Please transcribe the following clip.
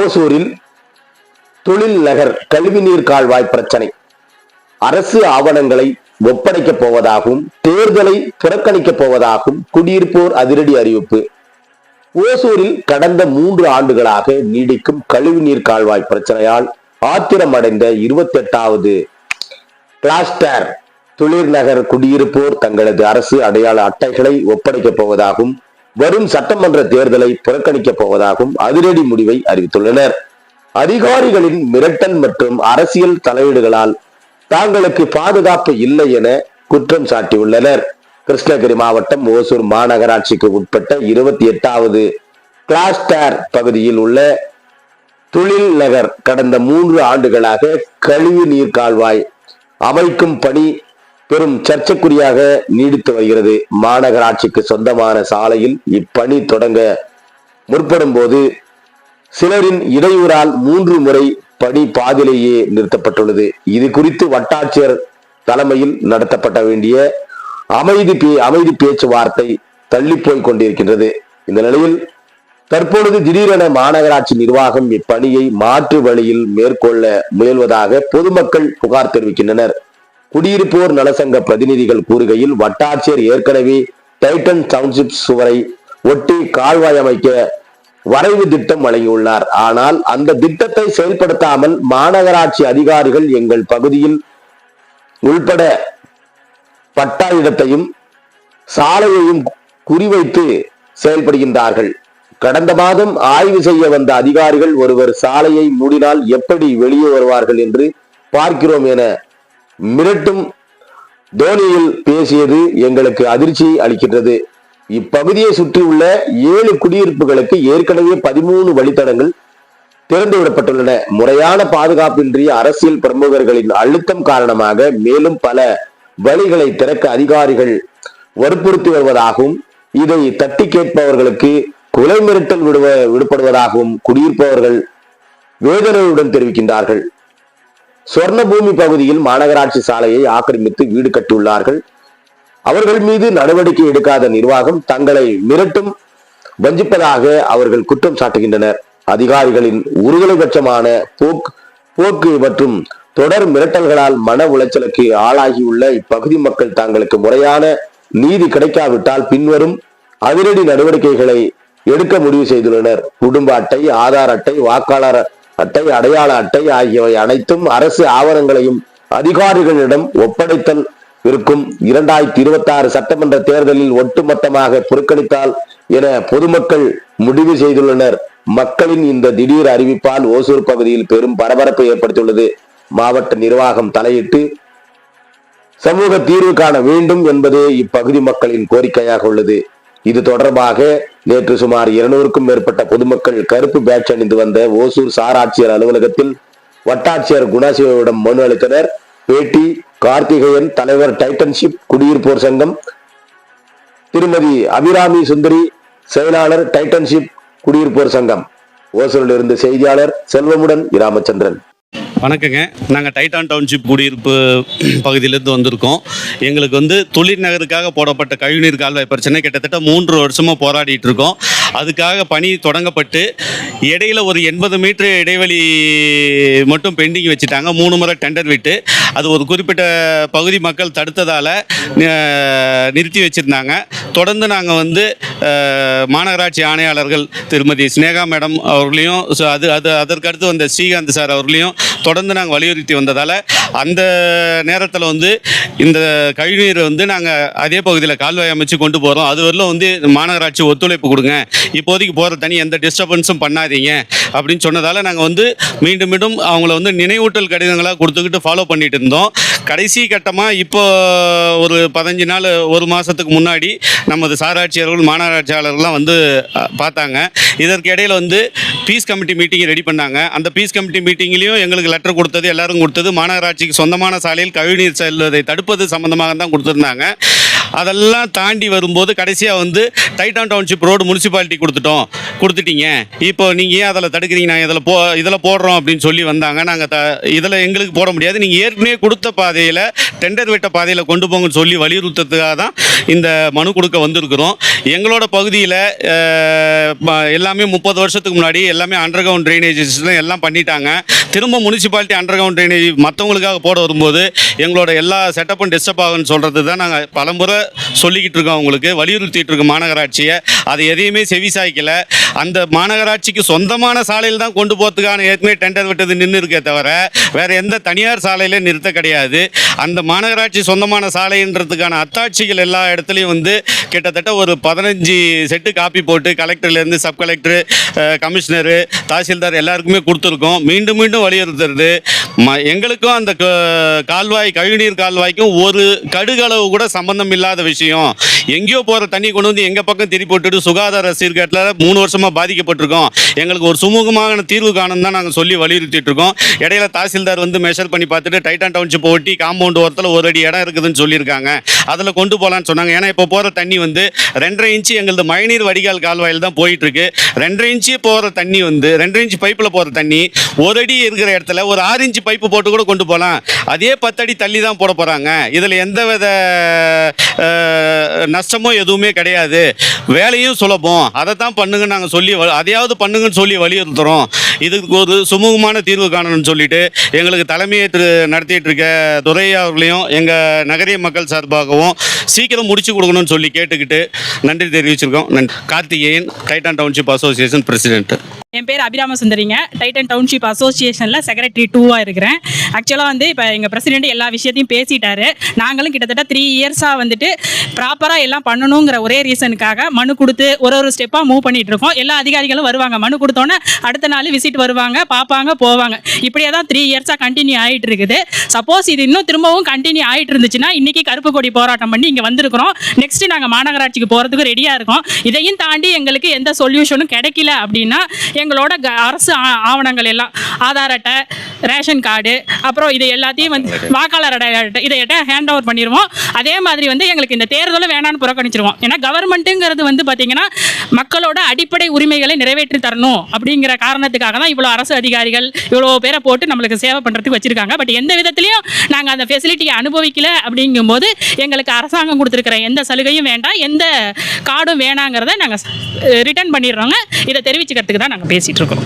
ஓசூரில் தொழில் நகர் கழிவுநீர் கால்வாய் பிரச்சனை. அரசு ஆவணங்களை ஒப்படைக்கப் போவதாகவும் தேர்தலை புறக்கணிக்கப் போவதாகவும் குடியிருப்போர் அதிரடி அறிவிப்பு. ஓசூரில் கடந்த 3 ஆண்டுகளாக நீடிக்கும் கழிவுநீர் கால்வாய் பிரச்சனையால் ஆத்திரமடைந்த 28வது கிளாஸ்டர் தொழிற்நகர் குடியிருப்போர் தங்களது அரசு அடையாள அட்டைகளை ஒப்படைக்கப் போவதாகவும் வரும் சட்டமன்ற தேர்தலை புறக்கணிக்கப் போவதாகவும் அதிரடி முடிவை அறிவித்துள்ளனர். அதிகாரிகளின் மிரட்டல் மற்றும் அரசியல் தலையீடுகளால் தாங்களுக்கு பாதுகாப்பு இல்லை என குற்றம் சாட்டியுள்ளனர். கிருஷ்ணகிரி மாவட்டம் ஓசூர் மாநகராட்சிக்கு உட்பட்ட 28வது கிளாஸ்டர் பகுதியில் உள்ள தொழில் நகர் கடந்த 3 ஆண்டுகளாக கழிவு நீர் கால்வாய் அமைக்கும் பணி பெரும் சர்ச்சைக்குரியாக நீடித்து வருகிறது. மாநகராட்சிக்கு சொந்தமான சாலையில் இப்பணி தொடங்க முற்படும் போது சிலரின் இடையூறால் 3 முறை பணி பாதிலேயே நிறுத்தப்பட்டுள்ளது. இது குறித்து வட்டாட்சியர் தலைமையில் நடத்தப்பட வேண்டிய அமைதி பேச்சுவார்த்தை தள்ளிப்போய் கொண்டிருக்கின்றது. இந்த நிலையில் தற்பொழுது திடீரென மாநகராட்சி நிர்வாகம் இப்பணியை மாற்று வழியில் மேற்கொள்ள முயல்வதாக பொதுமக்கள் புகார் தெரிவிக்கின்றனர். குடியிருப்போர் நலசங்க பிரதிநிதிகள் கூறுகையில், வட்டாட்சியர் ஏற்கனவே டைட்டன் டவுன்ஷிப் சுவரை ஒட்டி கால்வாய் அமைக்க வரைவு திட்டம் வழங்கியுள்ளார். ஆனால் அந்த திட்டத்தை செயல்படுத்தாமல் மாநகராட்சி அதிகாரிகள் எங்கள் பகுதியில் உள்பட பட்டா இடத்தையும் சாலையையும் குறிவைத்து செயல்படுகின்றார்கள். கடந்த மாதம் ஆய்வு செய்ய வந்த அதிகாரிகள் ஒருவர் சாலையை மூடினால் எப்படி வெளியே வருவார்கள் என்று பார்க்கிறோம் என மிரட்டும் தோனியில் பேசியது எங்களுக்கு அதிர்ச்சி அளிக்கின்றது. இப்பகுதியை சுற்றியுள்ள 7 குடியிருப்புகளுக்கு ஏற்கனவே 13 வழித்தடங்கள் திறந்துவிடப்பட்டுள்ளன. முறையான பாதுகாப்பின்றி அரசியல் பிரமுகர்களின் அழுத்தம் காரணமாக மேலும் பல வழிகளை திறக்க அதிகாரிகள் வற்புறுத்தி வருவதாகவும் இதை தட்டி கேட்பவர்களுக்கு கொலை மிரட்டல் விடுபடுவதாகவும் குடியிருப்பவர்கள் வேதனையுடன் தெரிவிக்கின்றார்கள். சொர்ணபூமி பகுதியில் மாநகராட்சி சாலையை ஆக்கிரமித்து வீடு கட்டியுள்ளார்கள். அவர்கள் மீது நடவடிக்கை எடுக்காத நிர்வாகம் தங்களை மிரட்டும் வஞ்சிப்பதாக அவர்கள் குற்றம் சாட்டுகின்றனர். அதிகாரிகளின் ஒருதலைபட்சமான போக்கு மற்றும் தொடர் மிரட்டல்களால் மன உளைச்சலுக்கு ஆளாகியுள்ள இப்பகுதி மக்கள் தங்களுக்கு முறையான நீதி கிடைக்காவிட்டால் பின்வரும் அதிரடி நடவடிக்கைகளை எடுக்க முடிவு செய்துள்ளனர். குடும்ப அட்டை, ஆதார் அட்டை, வாக்காளர் அட்டை, அடையாள அட்டை ஆகியவை அனைத்தும் அரசு ஆவணங்களையும் அதிகாரிகளிடம் ஒப்படைத்தல் இருக்கும். 2026 சட்டமன்ற தேர்தலில் ஒட்டுமொத்தமாக புறக்கணித்தால் என பொதுமக்கள் முடிவு செய்துள்ளனர். மக்களின் இந்த திடீர் அறிவிப்பால் ஓசூர் பகுதியில் பெரும் பரபரப்பை ஏற்படுத்தியுள்ளது. மாவட்ட நிர்வாகம் தலையிட்டு சமூக தீர்வு காண வேண்டும் என்பதே இப்பகுதி மக்களின் கோரிக்கையாக உள்ளது. இது தொடர்பாக நேற்று சுமார் 200க்கும் மேற்பட்ட பொதுமக்கள் கருப்பு பேட்ச் அணிந்து வந்த ஓசூர் சார் ஆட்சியர் அலுவலகத்தில் வட்டாட்சியர் குணாசிவரிடம் மனு அளித்தனர். பேட்டி கார்த்திகேயன், தலைவர் டைட்டன்ஷிப் குடியிருப்போர் சங்கம், திருமதி அபிராமி சுந்தரி, செயலாளர் டைட்டன்ஷிப் குடியிருப்போர் சங்கம். ஓசூரில் இருந்து செய்தியாளர் செல்வமுடன் ராமச்சந்திரன். வணக்கங்க. நாங்கள் டைட்டன் டவுன்ஷிப் குடியிருப்பு பகுதியிலேருந்து வந்திருக்கோம். எங்களுக்கு தொழில் நகருக்காக போடப்பட்ட கழிவுநீர் கால்வாய் பிரச்சனை கிட்டத்தட்ட 3 வருஷமாக போராடிட்டு இருக்கோம். அதுக்காக பணி தொடங்கப்பட்டு இடையில ஒரு 80 மீட்டர் இடைவெளி மட்டும் பெண்டிங் வச்சுட்டாங்க. 3 முறை டெண்டர் விட்டு அது ஒரு குறிப்பிட்ட பகுதி மக்கள் தடுத்ததால் நிறுத்தி வச்சுருந்தாங்க. தொடர்ந்து நாங்கள் மாநகராட்சி ஆணையாளர்கள் திருமதி ஸ்னேகா மேடம் அவர்களையும் அதற்கடுத்து வந்த ஸ்ரீகாந்த் சார் அவர்களையும் தொடர்ந்து நாங்கள் வலியுறுத்தி வந்ததால் அந்த நேரத்தில் இந்த கழிவுநீர் நாங்கள் அதே பகுதியில் கால்வாய் அமைச்சு கொண்டு போகிறோம். அது வரலும் மாநகராட்சி ஒத்துழைப்பு கொடுங்க, இப்போதைக்கு போகிற தனி எந்த டிஸ்டர்பன்ஸும் பண்ணாதீங்க அப்படின்னு சொன்னதால் நாங்கள் மீண்டும் மீண்டும் அவங்கள நினைவூட்டல் கடிதங்களாக கொடுத்துக்கிட்டு ஃபாலோ பண்ணிட்டு இருந்தோம். கடைசி கட்டமாக இப்போ ஒரு 15 நாள், ஒரு மாதத்துக்கு முன்னாடி நமது சாராட்சியர்கள் மாநகராட்சியாளர்கள்லாம் பார்த்தாங்க. இதற்கு இடையில் பீஸ் கமிட்டி மீட்டிங் ரெடி பண்ணாங்க. அந்த பீஸ் கமிட்டி மீட்டிங்லேயும் எங்களுக்கு லெட்டர் கொடுத்தது, எல்லாரும் கொடுத்தது மாநகராட்சிக்கு சொந்தமான சாலையில் கழிவுநீர் செல்வதை தடுப்பது சம்பந்தமாக தான் கொடுத்துருந்தாங்க. அதெல்லாம் தாண்டி வரும்போது கடைசியாக வந்து டைட்டான் டவுன்ஷிப் ரோடு முனிசிபாலிட்டி கொடுத்துட்டீங்க, இப்போ நீங்கள் ஏன் அதில் தடுக்கிறீங்க, நாங்கள் இதில் போடுறோம் அப்படின்னு சொல்லி வந்தாங்க. நாங்கள் இதில் எங்களுக்கு போட முடியாது, நீங்கள் ஏற்கனவே கொடுத்த பாதையில் டெண்டர் விட்ட பாதையில் கொண்டு போங்கன்னு சொல்லி வலியுறுத்தத்துக்காக தான் இந்த மனு கொடுக்க வந்திருக்கிறோம். எங்களோட பகுதியில் எல்லாமே 30 வருஷத்துக்கு முன்னாடி எல்லாமே அண்டர் கிரவுண்ட் ட்ரைனேஜ் எல்லாம் பண்ணிட்டாங்க. திரும்ப முனிசிபாலிட்டி அண்டர் கிரவுண்ட் ட்ரைனேஜ் மற்றவங்களுக்காக போட வரும்போது எங்களோட எல்லா செட்டப்பும் டிஸ்டர்ப் ஆகுன்னு சொல்கிறது தான் நாங்கள் பலமுறை சொல்லிக்கிட்டு இருக்கோம், அவங்களுக்கு வலியுறுத்திட்டு இருக்கோம் மாநகராட்சியை. அது எதையுமே செவிசாய்க்கலை. அந்த மாநகராட்சிக்கு சொந்தமான சாலையில் தான் கொண்டு போகிறதுக்கான ஏற்கனவே டெண்டர் விட்டது நின்று இருக்கே தவிர வேறு எந்த தனியார் சாலையில நிறுத்த கிடையாது. அந்த மாநகராட்சி சொந்தமான சாலைன்றதுக்கான அத்தாட்சிகள் எல்லா இடத்துலையும் வந்து கிட்டத்தட்ட ஒரு 15 செட்டு காப்பி போட்டு கலெக்டர்லேருந்து சப் கலெக்டர், கமிஷனரு, தாசில்தார் எல்லாருக்குமே கொடுத்துருக்கோம். மீண்டும் மீண்டும் வலியுறுத்துறது, எங்களுக்கும் அந்த கழிவுநீர் கால்வாய்க்கும் ஒரு கடுகளவு கூட சம்பந்தம் இல்லாத விஷயம். எங்கேயோ போகிற தண்ணி கொண்டு வந்து எங்கள் பக்கம் திருப்பி போட்டுட்டு சுகாதார சீர்கேட்டில் 3 வருஷமாக பாதிக்கப்பட்டிருக்கோம். எங்களுக்கு ஒரு சுமூகமான தீர்வு காணும் தான் நாங்கள் சொல்லி வலியுறுத்திட்டு இருக்கோம். இடையில தாசில்தார் வந்து மெஷர் பண்ணி பார்த்துட்டு டைட்டான் டவுன்ஷிப் ஒட்டி காம்பவுண்ட் ஓரத்தில் 1 அடி இடம் இருக்குதுன்னு சொல்லியிருக்காங்க, அதில் கொண்டு போகலான்னு சொன்னாங்க. ஏன்னா இப்போ போகிற தண்ணி வந்து 2.5 இன்ச்சு எங்களது மழைநீர் வடிகால் கால்வாயில் தான் போயிட்டுருக்கு. 2.5 இன்ச்சு போகிற தண்ணி வந்து 2.5 இன்ச்சு பைப்பில் போகிற தண்ணி 1 அடி இருக்கிற இடத்துல ஒரு 6 இன்ச்சு பைப்பு போட்டு கூட கொண்டு போகலாம். அதே 10 அடி தள்ளி தான் போட போகிறாங்க. இதில் எந்தவித நஷ்டமோ எதுவுமே கிடையாது, வேலையும் சுலபம். அதை தான் பண்ணுங்க நாங்கள் சொல்லி அதையாவது பண்ணுங்கன்னு சொல்லி வலியுறுத்துகிறோம். இதுக்கு ஒரு சுமூகமான தீர்வு காணணும்னு சொல்லிட்டு எங்களுக்கு தலைமையேற்று நடத்திட்டு இருக்க துரை அவர்களையும் எங்கள் நகரிய மக்கள் சார்பாகவும் சீக்கிரம் முடிச்சு கொடுக்கணும்னு சொல்லி கேட்டுக்கிட்டு நன்றி தெரிவிச்சிருக்கோம். நன்றி. Karthikeyan, Titan township association president. என் பேர் அபிராம சுந்தரிங்க. டைட்டன் டவுன்ஷிப் அசோசியேஷனில் செக்ரட்டரி 2ஆக இருக்கிறேன். ஆக்சுவலாக வந்து இப்போ எங்கள் பிரசிடெண்ட் எல்லா விஷயத்தையும் பேசிட்டாரு. நாங்களும் கிட்டத்தட்ட 3 இயர்ஸாக வந்துட்டு ப்ராப்பராக எல்லாம் பண்ணணுங்கிற ஒரே ரீசனுக்காக மனு கொடுத்து ஒரு ஸ்டெப்பாக மூவ் பண்ணிகிட்டு இருக்கோம். எல்லா அதிகாரிகளும் வருவாங்க, மனு கொடுத்தோன்னே அடுத்த நாள் விசிட் வருவாங்க, பார்ப்பாங்க, போவாங்க. இப்படியே தான் 3 இயர்ஸாக கண்டினியூ ஆகிட்டு இருக்குது. சப்போஸ் இது இன்னும் திரும்பவும் கண்டினியூ ஆகிட்டு இருந்துச்சுன்னா இன்றைக்கி கருப்பு கொடி போராட்டம் பண்ணி இங்கே வந்திருக்கிறோம். நெக்ஸ்ட்டு நாங்கள் மாநகராட்சிக்கு போகிறதுக்கு ரெடியாக இருக்கோம். இதையும் தாண்டி எங்களுக்கு எந்த சொல்யூஷனும் கிடைக்கல அப்படின்னா எங்களோட அரசு ஆவணங்கள் எல்லாம் ஆதார் அட்டை, ரேஷன் கார்டு, அப்புறம் இது எல்லாத்தையும் வந்து வாக்காளர் அட்டை இதை ஹேண்ட் ஓவர் பண்ணிடுவோம். அதே மாதிரி வந்து எங்களுக்கு இந்த தேர்தலும் வேணான்னு புறக்கணிச்சிருவோம். ஏன்னா கவர்மெண்ட்டுங்கிறது வந்து பார்த்திங்கன்னா மக்களோட அடிப்படை உரிமைகளை நிறைவேற்றி தரணும் அப்படிங்கிற காரணத்துக்காக தான் இவ்வளோ அரசு அதிகாரிகள் இவ்வளோ பேரை போட்டு நம்மளுக்கு சேவை பண்ணுறதுக்கு வச்சுருக்காங்க. பட் எந்த விதத்துலையும் நாங்கள் அந்த ஃபெசிலிட்டியை அனுபவிக்கல. அப்படிங்கும்போது எங்களுக்கு அரசாங்கம் கொடுத்துருக்கிற எந்த சலுகையும் வேண்டாம், எந்த கார்டும் வேணாங்கிறத நாங்கள் ரிட்டர்ன் பண்ணிடுறோங்க. இதை தெரிவிச்சுக்கிறதுக்கு தான் நாங்கள் பேசிகிட்டு இருக்கோம்.